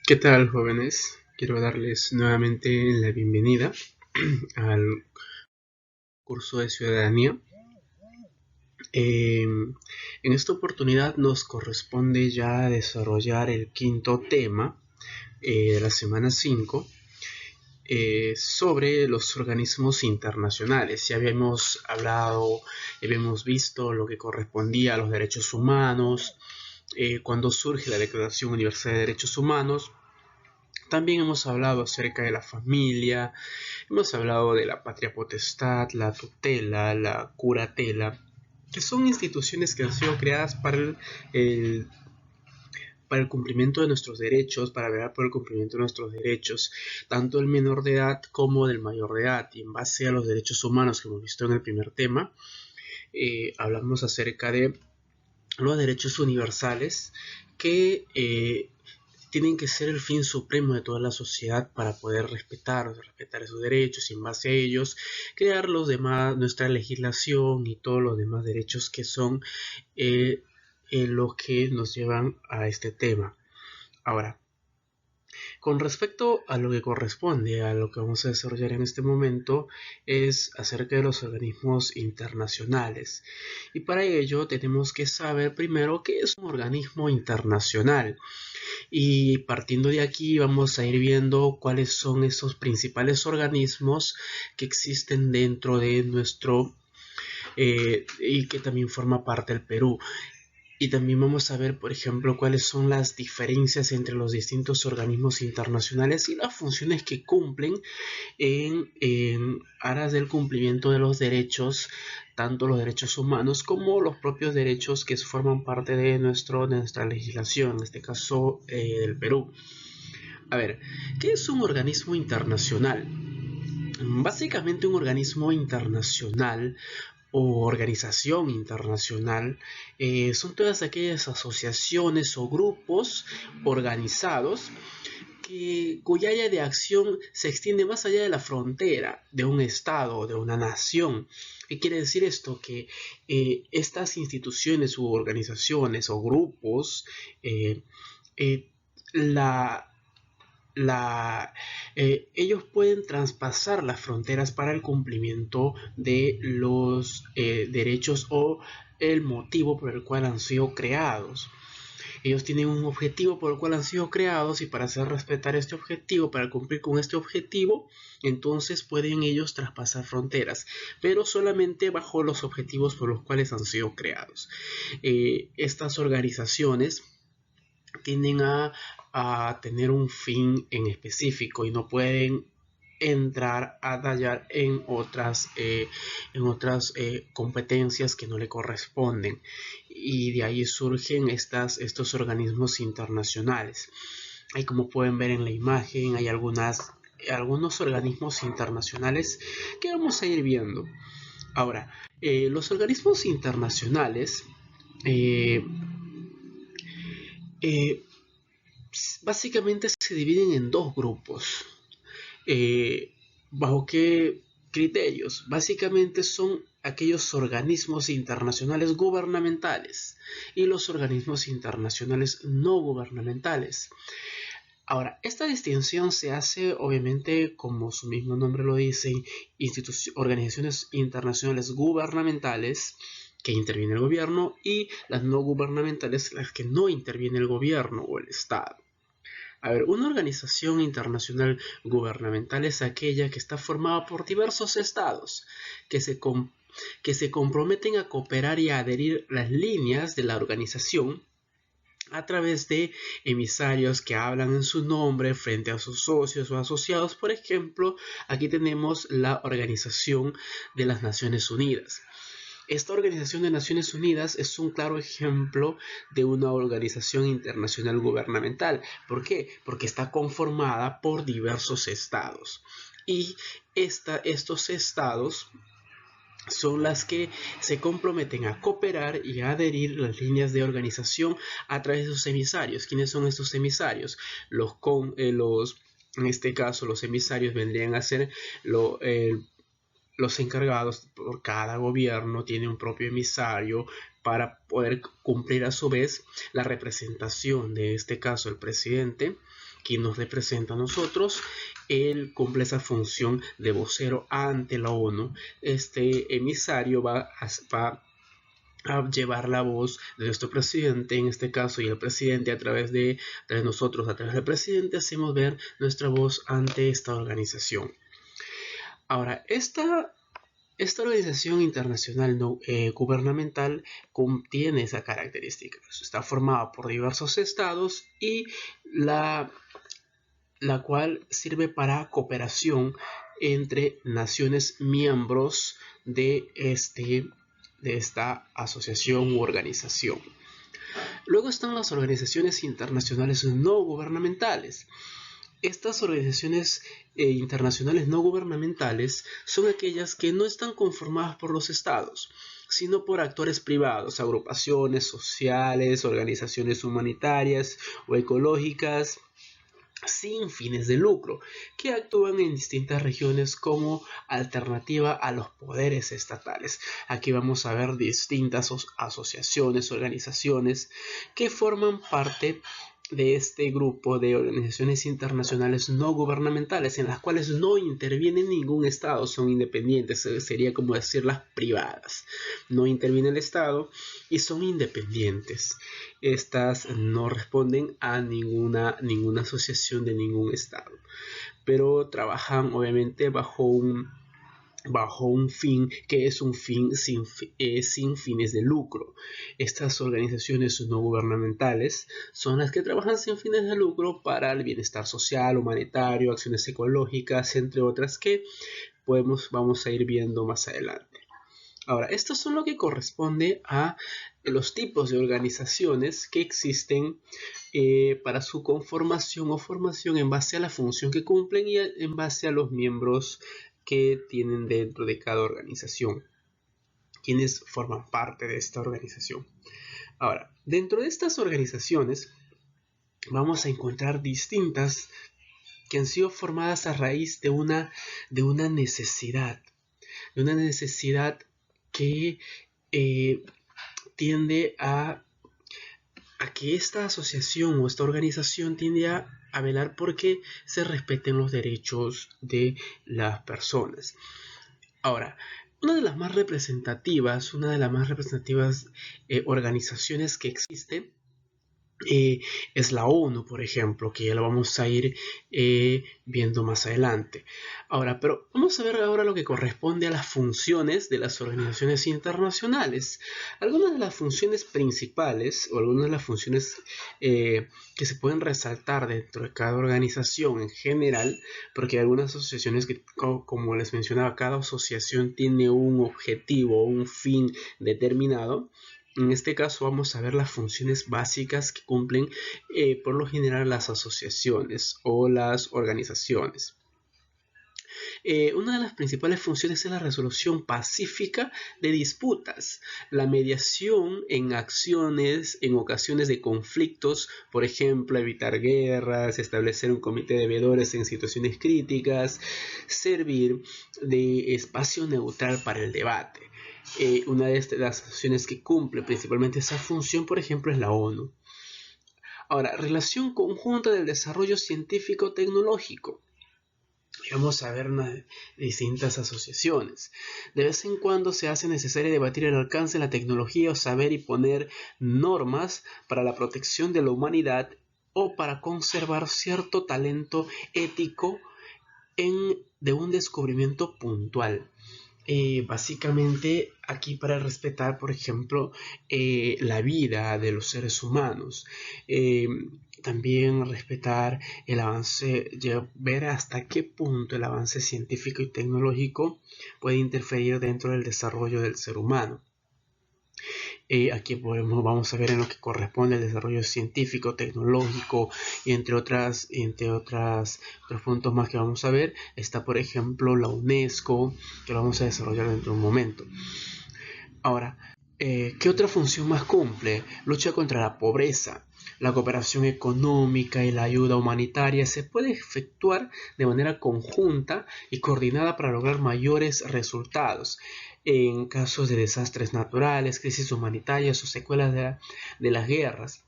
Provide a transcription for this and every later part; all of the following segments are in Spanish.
¿Qué tal, jóvenes? Quiero darles nuevamente la bienvenida al curso de ciudadanía. En esta oportunidad nos corresponde ya desarrollar el quinto tema de la semana 5 sobre los organismos internacionales. Ya habíamos hablado, habíamos visto lo que correspondía a los derechos humanos, cuando surge la Declaración Universal de Derechos Humanos. También hemos hablado acerca de la familia, hemos hablado de la patria potestad, la tutela, la curatela, que son instituciones que han sido creadas el, para el cumplimiento de nuestros derechos, para velar por el cumplimiento de nuestros derechos, tanto del menor de edad como del mayor de edad. Y en base a los derechos humanos que hemos visto en el primer tema, hablamos acerca de los derechos universales que tienen que ser el fin supremo de toda la sociedad para poder respetar esos derechos y en base a ellos crear los demás, nuestra legislación y todos los demás derechos que son los que nos llevan a este tema. Ahora, con respecto a lo que corresponde a lo que vamos a desarrollar en este momento es acerca de los organismos internacionales. Y para ello tenemos que saber primero qué es un organismo internacional. Y partiendo de aquí vamos a ir viendo cuáles son esos principales organismos que existen dentro de nuestro y que también forma parte del Perú. Y también vamos a ver, por ejemplo, cuáles son las diferencias entre los distintos organismos internacionales y las funciones que cumplen en aras del cumplimiento de los derechos, tanto los derechos humanos como los propios derechos que forman parte de nuestra legislación, en este caso del Perú. A ver, ¿qué es un organismo internacional? Básicamente un organismo internacional o organización internacional son todas aquellas asociaciones o grupos organizados cuya área de acción se extiende más allá de la frontera de un estado o de una nación. ¿Qué quiere decir esto? Que estas instituciones u organizaciones o grupos eh, eh, la, ellos pueden traspasar las fronteras para el cumplimiento de los derechos o el motivo por el cual han sido creados. Ellos tienen un objetivo por el cual han sido creados y para hacer respetar este objetivo, para cumplir con este objetivo, entonces pueden ellos traspasar fronteras, pero solamente bajo los objetivos por los cuales han sido creados. Estas organizaciones tienden a tener un fin en específico y no pueden entrar a tallar en otras competencias que no le corresponden, y de ahí surgen estos organismos internacionales. Ahí, como pueden ver en la imagen, hay algunos organismos internacionales que vamos a ir viendo. Ahora, los organismos internacionales eh, eh, básicamente se dividen en dos grupos. ¿Bajo qué criterios? Básicamente son aquellos organismos internacionales gubernamentales y los organismos internacionales no gubernamentales. Ahora, esta distinción se hace obviamente, como su mismo nombre lo dice, organizaciones internacionales gubernamentales que interviene el gobierno y las no gubernamentales, las que no interviene el gobierno o el Estado. A ver, una organización internacional gubernamental es aquella que está formada por diversos estados que se comprometen a cooperar y a adherir las líneas de la organización a través de emisarios que hablan en su nombre frente a sus socios o asociados. Por ejemplo, aquí tenemos la Organización de las Naciones Unidas. Esta Organización de Naciones Unidas es un claro ejemplo de una organización internacional gubernamental. ¿Por qué? Porque está conformada por diversos estados. Y estos estados son las que se comprometen a cooperar y a adherir las líneas de organización a través de sus emisarios. ¿Quiénes son estos emisarios? En este caso, los emisarios vendrían a ser los encargados. Por cada gobierno tiene un propio emisario para poder cumplir a su vez la representación, de este caso el presidente, quien nos representa a nosotros, él cumple esa función de vocero ante la ONU. Este emisario va a llevar la voz de nuestro presidente, en este caso, y el presidente a través de nosotros, a través del presidente, hacemos ver nuestra voz ante esta organización. Ahora, esta organización internacional no gubernamental tiene esa característica. Está formada por diversos estados y la cual sirve para cooperación entre naciones miembros de esta asociación u organización. Luego están las organizaciones internacionales no gubernamentales. Estas organizaciones internacionales no gubernamentales son aquellas que no están conformadas por los estados, sino por actores privados, agrupaciones sociales, organizaciones humanitarias o ecológicas, sin fines de lucro, que actúan en distintas regiones como alternativa a los poderes estatales. Aquí vamos a ver distintas asociaciones, organizaciones que forman parte de este grupo de organizaciones internacionales no gubernamentales, en las cuales no interviene ningún estado, son independientes, sería como decir las privadas. No interviene el estado y son independientes. Estas no responden a ninguna asociación de ningún estado, pero trabajan obviamente bajo un fin que es un fin sin fines de lucro. Estas organizaciones no gubernamentales son las que trabajan sin fines de lucro para el bienestar social, humanitario, acciones ecológicas, entre otras que vamos a ir viendo más adelante. Ahora, esto son lo que corresponde a los tipos de organizaciones que existen para su conformación o formación en base a la función que cumplen y en base a los miembros que tienen dentro de cada organización, quienes forman parte de esta organización. Ahora, dentro de estas organizaciones vamos a encontrar distintas que han sido formadas a raíz de una necesidad, que tiende a que esta asociación o esta organización tiende a velar porque se respeten los derechos de las personas. Ahora, una de las más representativas organizaciones que existe es la ONU, por ejemplo, que ya lo vamos a ir viendo más adelante. Ahora, pero vamos a ver ahora lo que corresponde a las funciones de las organizaciones internacionales. Algunas de las funciones principales o algunas de las funciones que se pueden resaltar dentro de cada organización en general, porque hay algunas asociaciones que, como les mencionaba, cada asociación tiene un objetivo, un fin determinado. En este caso vamos a ver las funciones básicas que cumplen por lo general las asociaciones o las organizaciones. Una de las principales funciones es la resolución pacífica de disputas, la mediación en ocasiones de conflictos, por ejemplo, evitar guerras, establecer un comité de veedores en situaciones críticas, servir de espacio neutral para el debate. Una de las asociaciones que cumple principalmente esa función, por ejemplo, es la ONU. Ahora, relación conjunta del desarrollo científico-tecnológico. Vamos a ver distintas asociaciones. De vez en cuando se hace necesario debatir el alcance de la tecnología o saber y poner normas para la protección de la humanidad o para conservar cierto talento ético de un descubrimiento puntual. Básicamente aquí para respetar, por ejemplo, la vida de los seres humanos. También respetar el avance, ver hasta qué punto el avance científico y tecnológico puede interferir dentro del desarrollo del ser humano. Aquí vamos a ver en lo que corresponde al desarrollo científico, tecnológico y entre otros puntos más que vamos a ver. Está, por ejemplo, la UNESCO, que lo vamos a desarrollar dentro de un momento. Ahora, ¿qué otra función más cumple? Lucha contra la pobreza. La cooperación económica y la ayuda humanitaria se puede efectuar de manera conjunta y coordinada para lograr mayores resultados en casos de desastres naturales, crisis humanitarias o secuelas de las guerras.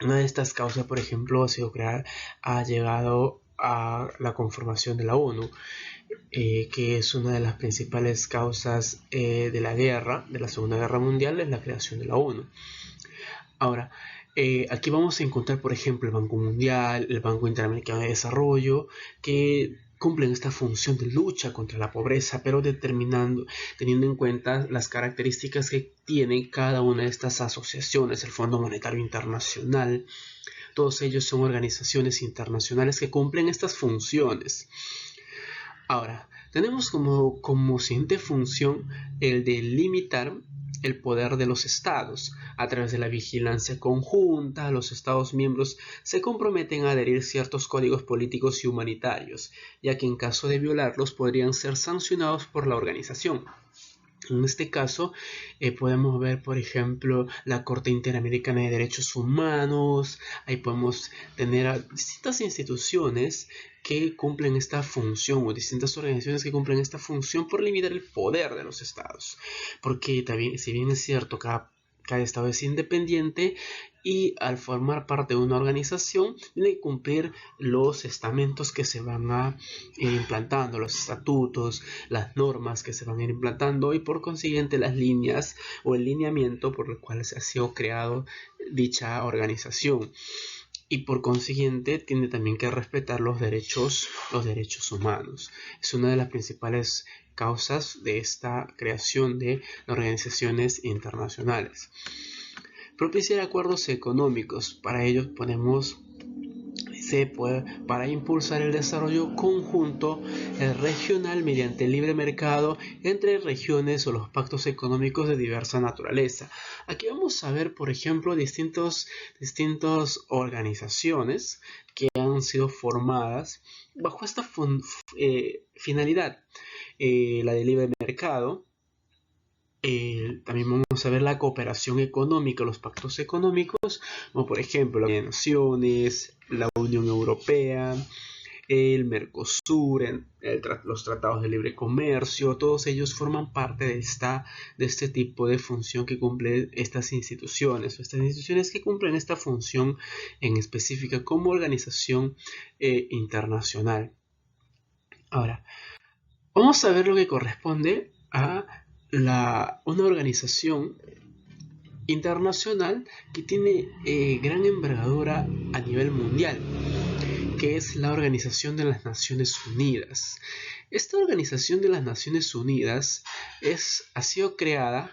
Una de estas causas, por ejemplo, ha llegado a la conformación de la ONU, que es una de las principales causas de la guerra, de la Segunda Guerra Mundial, es la creación de la ONU. Ahora, aquí vamos a encontrar, por ejemplo, el Banco Mundial, el Banco Interamericano de Desarrollo, que cumplen esta función de lucha contra la pobreza, pero teniendo en cuenta las características que tienen cada una de estas asociaciones, el Fondo Monetario Internacional. Todos ellos son organizaciones internacionales que cumplen estas funciones. Ahora, tenemos como siguiente función el de limitar el poder de los estados. A través de la vigilancia conjunta, los estados miembros se comprometen a adherir ciertos códigos políticos y humanitarios, ya que en caso de violarlos podrían ser sancionados por la organización. En este caso, podemos ver, por ejemplo, la Corte Interamericana de Derechos Humanos. Ahí podemos tener a distintas instituciones que cumplen esta función, o distintas organizaciones que cumplen esta función por limitar el poder de los estados. Porque también, si bien es cierto, cada estado es independiente, y al formar parte de una organización tiene que cumplir los estamentos que se van a ir implantando, los estatutos, las normas que se van a ir implantando, y por consiguiente las líneas o el lineamiento por el cual se ha sido creado dicha organización. Y por consiguiente tiene también que respetar los derechos humanos. Es una de las principales causas de esta creación de organizaciones internacionales. Propiciar acuerdos económicos. Para ello para impulsar el desarrollo conjunto regional mediante el libre mercado entre regiones o los pactos económicos de diversa naturaleza. Aquí vamos a ver, por ejemplo, distintas organizaciones que han sido formadas bajo esta finalidad. La de libre mercado. También vamos a ver la cooperación económica, los pactos económicos, como por ejemplo las Naciones, la Unión Europea, el Mercosur, los tratados de libre comercio. Todos ellos forman parte de este tipo de función que cumplen estas instituciones que cumplen esta función en específica como organización internacional. Ahora, vamos a ver lo que corresponde a una organización internacional que tiene gran envergadura a nivel mundial, que es la Organización de las Naciones Unidas. Esta Organización de las Naciones Unidas ha sido creada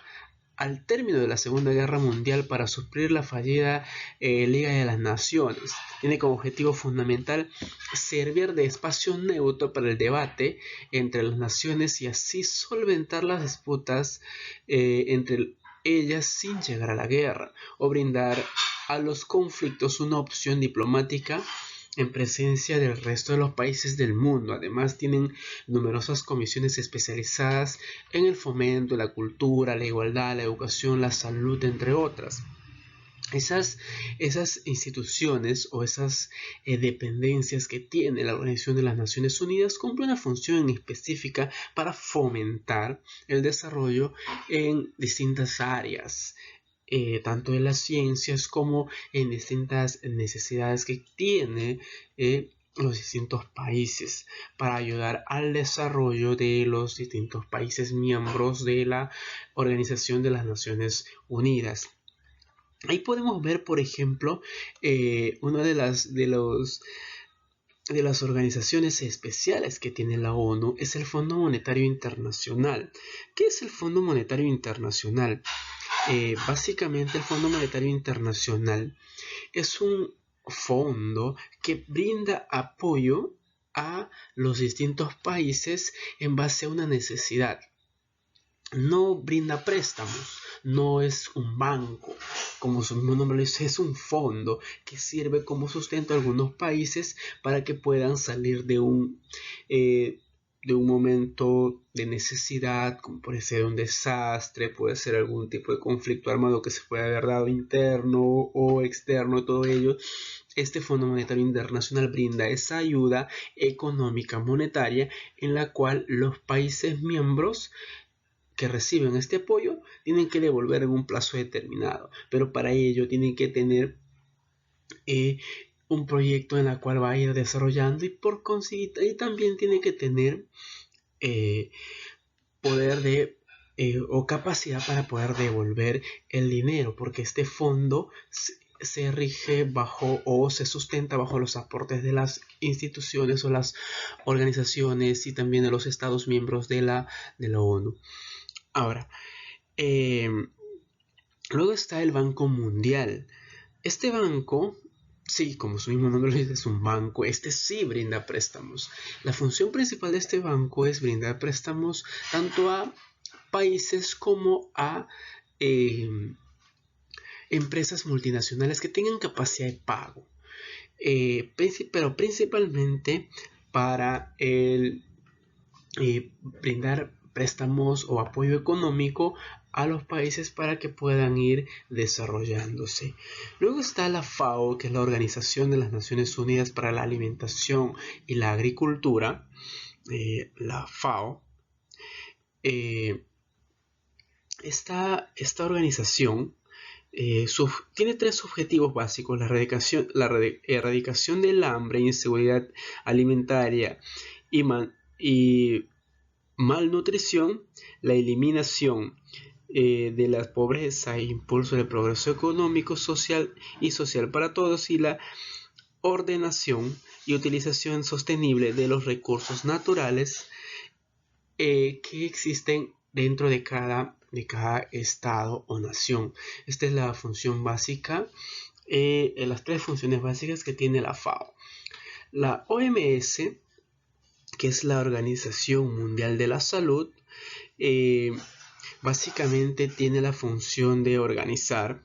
al término de la Segunda Guerra Mundial para suplir la fallida Liga de las Naciones. Tiene como objetivo fundamental servir de espacio neutro para el debate entre las naciones y así solventar las disputas entre ellas sin llegar a la guerra, o brindar a los conflictos una opción diplomática en presencia del resto de los países del mundo. Además, tienen numerosas comisiones especializadas en el fomento, la cultura, la igualdad, la educación, la salud, entre otras. Esas instituciones o esas dependencias que tiene la Organización de las Naciones Unidas cumplen una función específica para fomentar el desarrollo en distintas áreas, tanto en las ciencias como en distintas necesidades que tiene los distintos países, para ayudar al desarrollo de los distintos países miembros de la Organización de las Naciones Unidas. Ahí podemos ver, por ejemplo, una de las organizaciones especiales que tiene la ONU es el Fondo Monetario Internacional. ¿Qué es el Fondo Monetario Internacional? Básicamente el Fondo Monetario Internacional es un fondo que brinda apoyo a los distintos países en base a una necesidad. No brinda préstamos, no es un banco, como su mismo nombre lo dice, es un fondo que sirve como sustento a algunos países para que puedan salir de un momento de necesidad, como puede ser un desastre, puede ser algún tipo de conflicto armado que se pueda haber dado interno o externo, todo ello. Este Fondo Monetario Internacional brinda esa ayuda económica monetaria en la cual los países miembros que reciben este apoyo tienen que devolver en un plazo determinado, pero para ello tienen que tener eh, un proyecto en el cual va a ir desarrollando, y por consiguiente y también tiene que tener poder de o capacidad para poder devolver el dinero, porque este fondo se rige bajo o se sustenta bajo los aportes de las instituciones o las organizaciones y también de los estados miembros de la ONU. Ahora, luego está el Banco Mundial. Este banco, sí, como su mismo nombre lo dice, es un banco. Este sí brinda préstamos. La función principal de este banco es brindar préstamos tanto a países como a empresas multinacionales que tengan capacidad de pago, pero principalmente para brindar préstamos o apoyo económico a los países para que puedan ir desarrollándose. Luego está la FAO, que es la Organización de las Naciones Unidas para la Alimentación y la Agricultura. La FAO. Esta organización tiene tres objetivos básicos: la erradicación del hambre, inseguridad alimentaria y malnutrición, la eliminación de la pobreza e impulso del progreso económico, social para todos, y la ordenación y utilización sostenible de los recursos naturales que existen dentro de cada estado o nación. Esta es la función básica, las tres funciones básicas que tiene la FAO. La OMS, que es la Organización Mundial de la Salud, básicamente tiene la función de organizar,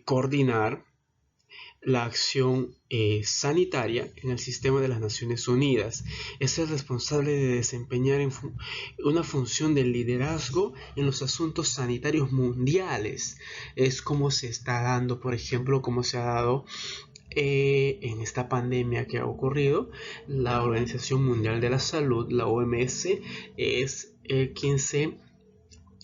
coordinar la acción sanitaria en el sistema de las Naciones Unidas. Es el responsable de desempeñar una función de liderazgo en los asuntos sanitarios mundiales. Es como se está dando, por ejemplo, como se ha dado en esta pandemia que ha ocurrido. La Organización Mundial de la Salud, la OMS, es quien se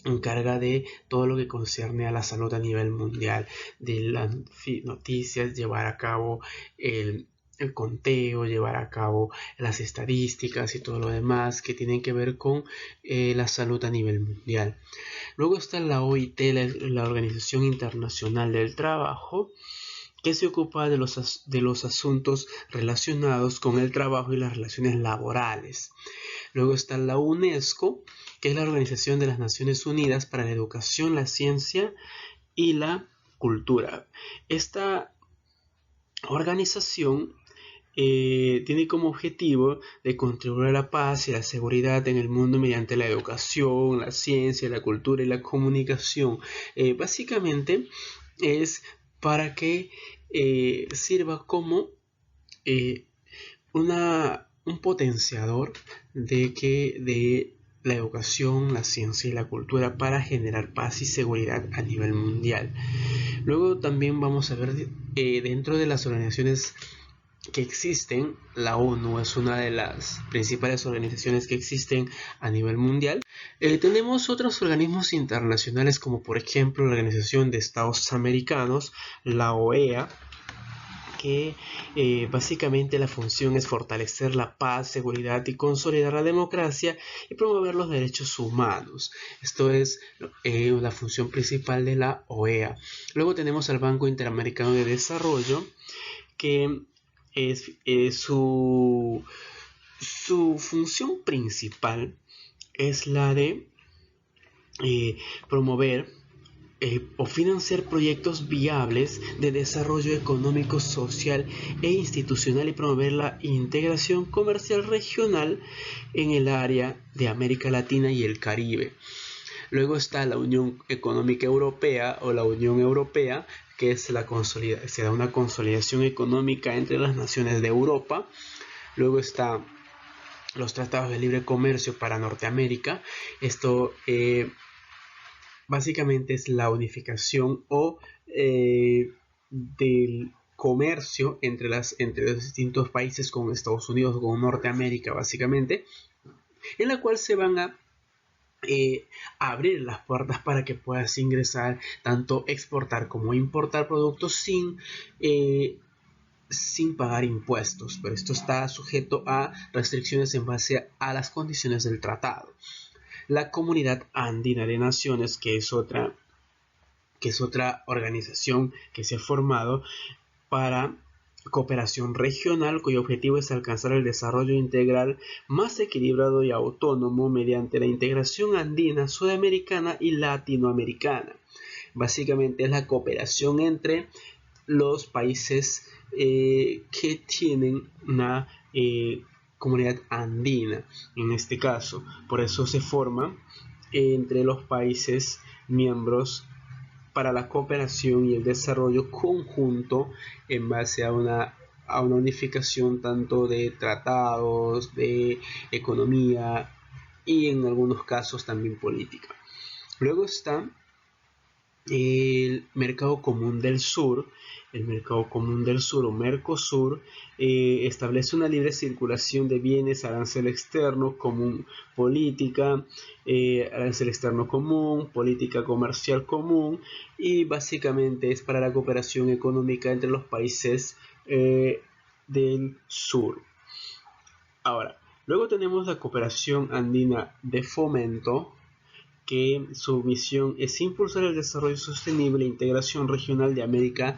encarga de todo lo que concierne a la salud a nivel mundial, de las noticias, llevar a cabo el conteo, llevar a cabo las estadísticas y todo lo demás que tienen que ver con la salud a nivel mundial. Luego está la OIT, la Organización Internacional del Trabajo, que se ocupa de los asuntos relacionados con el trabajo y las relaciones laborales. Luego está la UNESCO, que es la Organización de las Naciones Unidas para la Educación, la Ciencia y la Cultura. Esta organización tiene como objetivo de contribuir a la paz y la seguridad en el mundo mediante la educación, la ciencia, la cultura y la comunicación. Básicamente es para que sirva como un potenciador de la educación, la ciencia y la cultura para generar paz y seguridad a nivel mundial. Luego también vamos a ver dentro de las organizaciones que existen, la ONU es una de las principales organizaciones que existen a nivel mundial. Tenemos otros organismos internacionales como por ejemplo la Organización de Estados Americanos, la OEA, que básicamente la función es fortalecer la paz, seguridad y consolidar la democracia y promover los derechos humanos. Esto es la función principal de la OEA. Luego tenemos al Banco Interamericano de Desarrollo, que su función principal es la de promover o financiar proyectos viables de desarrollo económico, social e institucional y promover la integración comercial regional en el área de América Latina y el Caribe. Luego está la Unión Económica Europea o la Unión Europea, que es se da una consolidación económica entre las naciones de Europa. Luego está los tratados de libre comercio para Norteamérica. Esto básicamente es la unificación del comercio entre los distintos países con Estados Unidos o con Norteamérica, básicamente, en la cual se van a abrir las puertas para que puedas ingresar, tanto exportar como importar productos sin pagar impuestos, pero esto está sujeto a restricciones en base a las condiciones del tratado. La Comunidad Andina de Naciones, que es otra organización que se ha formado para cooperación regional, cuyo objetivo es alcanzar el desarrollo integral más equilibrado y autónomo mediante la integración andina, sudamericana y latinoamericana. Básicamente es la cooperación entre los países que tienen una comunidad andina, en este caso. Por eso se forma entre los países miembros para la cooperación y el desarrollo conjunto en base a una unificación tanto de tratados, de economía y en algunos casos también política. Luego está el Mercado Común del Sur. El Mercado Común del Sur o Mercosur establece una libre circulación de bienes, arancel externo común, política, arancel externo común, política comercial común, y básicamente es para la cooperación económica entre los países del sur. Ahora, luego tenemos la cooperación andina de fomento, que su misión es impulsar el desarrollo sostenible e integración regional de América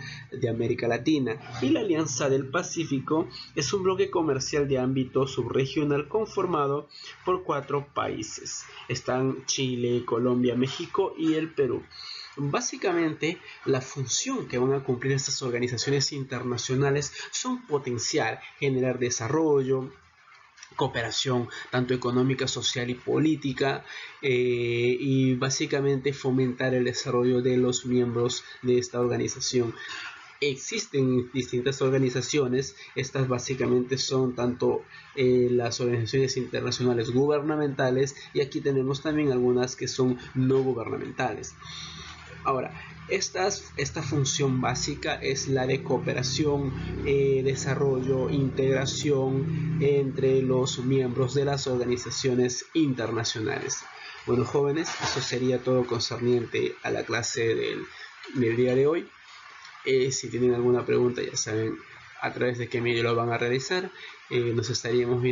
Latina, y la Alianza del Pacífico es un bloque comercial de ámbito subregional conformado por 4 países. Están Chile, Colombia, México y el Perú. Básicamente, la función que van a cumplir estas organizaciones internacionales son potenciar, generar desarrollo, cooperación tanto económica, social y política, y básicamente fomentar el desarrollo de los miembros de esta organización. Existen distintas organizaciones, estas básicamente son tanto las organizaciones internacionales gubernamentales, y aquí tenemos también algunas que son no gubernamentales. Ahora, esta función básica es la de cooperación, desarrollo, integración entre los miembros de las organizaciones internacionales. Bueno, jóvenes, eso sería todo concerniente a la clase del día de hoy. Si tienen alguna pregunta, ya saben a través de qué medio lo van a realizar. Nos estaríamos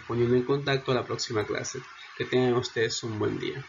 poniendo en contacto a la próxima clase. Que tengan ustedes un buen día.